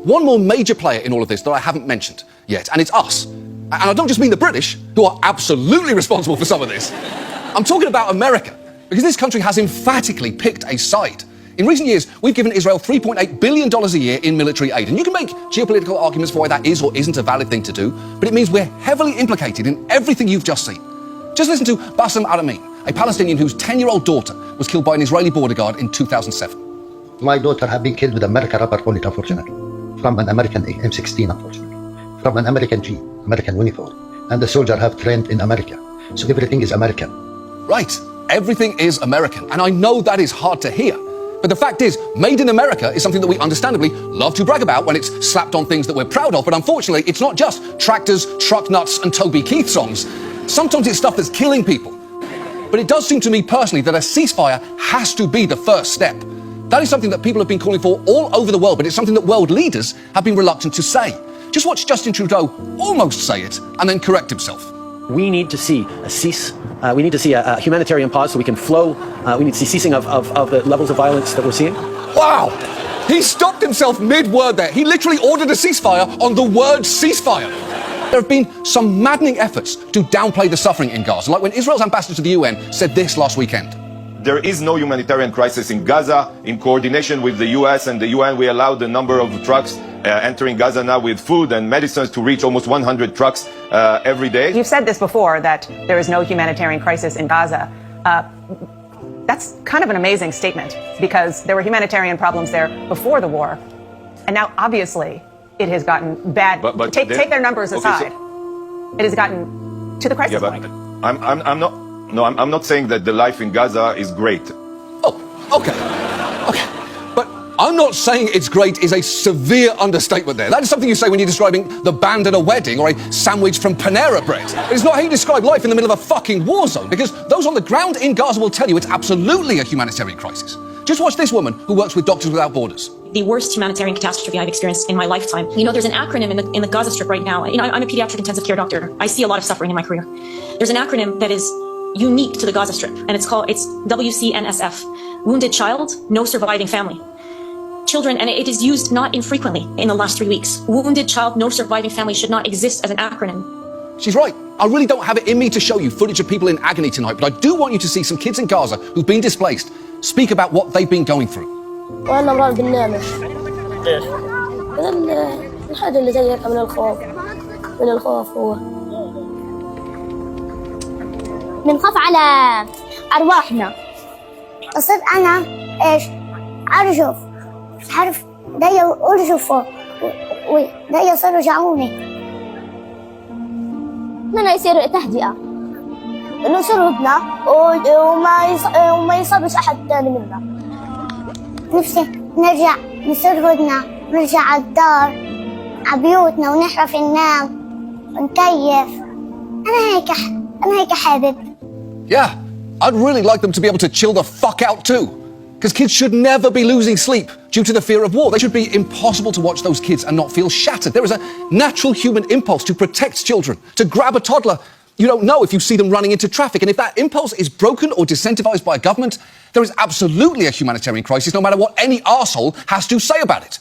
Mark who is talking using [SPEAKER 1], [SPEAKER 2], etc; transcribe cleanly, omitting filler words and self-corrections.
[SPEAKER 1] one more major player in all of this that I haven't mentioned yet, and it's us. And I don't just mean the British, who are absolutely responsible for some of this. I'm talking about America, because this country has emphatically picked a side. In recent years, we've given Israel $3.8 billion a year in military aid, and you can make geopolitical arguments for why that is or isn't a valid thing to do, but it means we're heavily implicated in everything you've just seen. Just listen to Bassem Aramin, a Palestinian whose 10-year-old daughter was killed by an Israeli border guard in 2007.
[SPEAKER 2] My daughter had been killed with American rubber bullet, unfortunately, from an American M16, unfortunately, from an American Jeep, American uniform, and the soldier have trained in America, so everything is American.
[SPEAKER 1] Right, everything is American, and I know that is hard to hear. But the fact is, made in America is something that we understandably love to brag about when it's slapped on things that we're proud of, but unfortunately, it's not just tractors, truck nuts, and Toby Keith songs. Sometimes it's stuff that's killing people. But it does seem to me personally that a ceasefire has to be the first step. That is something that people have been calling for all over the world, but it's something that world leaders have been reluctant to say. Just watch Justin Trudeau almost say it and then correct himself.
[SPEAKER 3] We need to see a cease. We need to see a humanitarian pause so we can flow. We need to see ceasing of the levels of violence that we're seeing.
[SPEAKER 1] Wow! He stopped himself mid-word there. He literally ordered a ceasefire on the word ceasefire. There have been some maddening efforts to downplay the suffering in Gaza, like when Israel's ambassador to the UN said this last weekend.
[SPEAKER 4] There is no humanitarian crisis in Gaza. In coordination with the US and the UN, we allowed the number of trucks entering Gaza now with food and medicines to reach almost 100 trucks every day.
[SPEAKER 5] You've said this before, that there is no humanitarian crisis in Gaza. That's kind of an amazing statement, because there were humanitarian problems there before the war. And now, obviously, it has gotten bad. But take their numbers aside. It has gotten to the crisis point.
[SPEAKER 4] I'm not saying that the life in Gaza is great.
[SPEAKER 1] Oh, okay. But I'm not saying it's great is a severe understatement there. That is something you say when you're describing the band at a wedding or a sandwich from Panera Bread. It's not how you describe life in the middle of a fucking war zone, because those on the ground in Gaza will tell you it's absolutely a humanitarian crisis. Just watch this woman who works with Doctors Without Borders.
[SPEAKER 6] The worst humanitarian catastrophe I've experienced in my lifetime. You know, there's an acronym in the Gaza Strip right now. You know, I'm a pediatric intensive care doctor. I see a lot of suffering in my career. There's an acronym that is unique to the Gaza Strip, and it's WCNSF. Wounded child, no surviving family. Children, and it is used not infrequently in the last 3 weeks. Wounded child, no surviving family should not exist as an acronym.
[SPEAKER 1] She's right. I really don't have it in me to show you footage of people in agony tonight, but I do want you to see some kids in Gaza who've been displaced speak about what they've been going through.
[SPEAKER 7] وأنا مرض بالنعمة.
[SPEAKER 8] ليش؟
[SPEAKER 7] الحاجة اللي زيك من الخوف هو
[SPEAKER 9] بنخاف على أرواحنا. أصير أنا إيش أرجف، عارف داي أرجف وداي يصيروا يرجعوني.
[SPEAKER 7] من يصير تهدئة إنه يصير هدنة وما يصابش أحد تاني منا.
[SPEAKER 9] نفسي نرجع نصير هدنة، نرجع على الدار على بيوتنا ونحرف ننام ونكيف. أنا هيك حابب.
[SPEAKER 1] Yeah, I'd really like them to be able to chill the fuck out too. Because kids should never be losing sleep due to the fear of war. They should be impossible to watch those kids and not feel shattered. There is a natural human impulse to protect children, to grab a toddler you don't know if you see them running into traffic. And if that impulse is broken or disincentivized by a government, there is absolutely a humanitarian crisis, no matter what any arsehole has to say about it.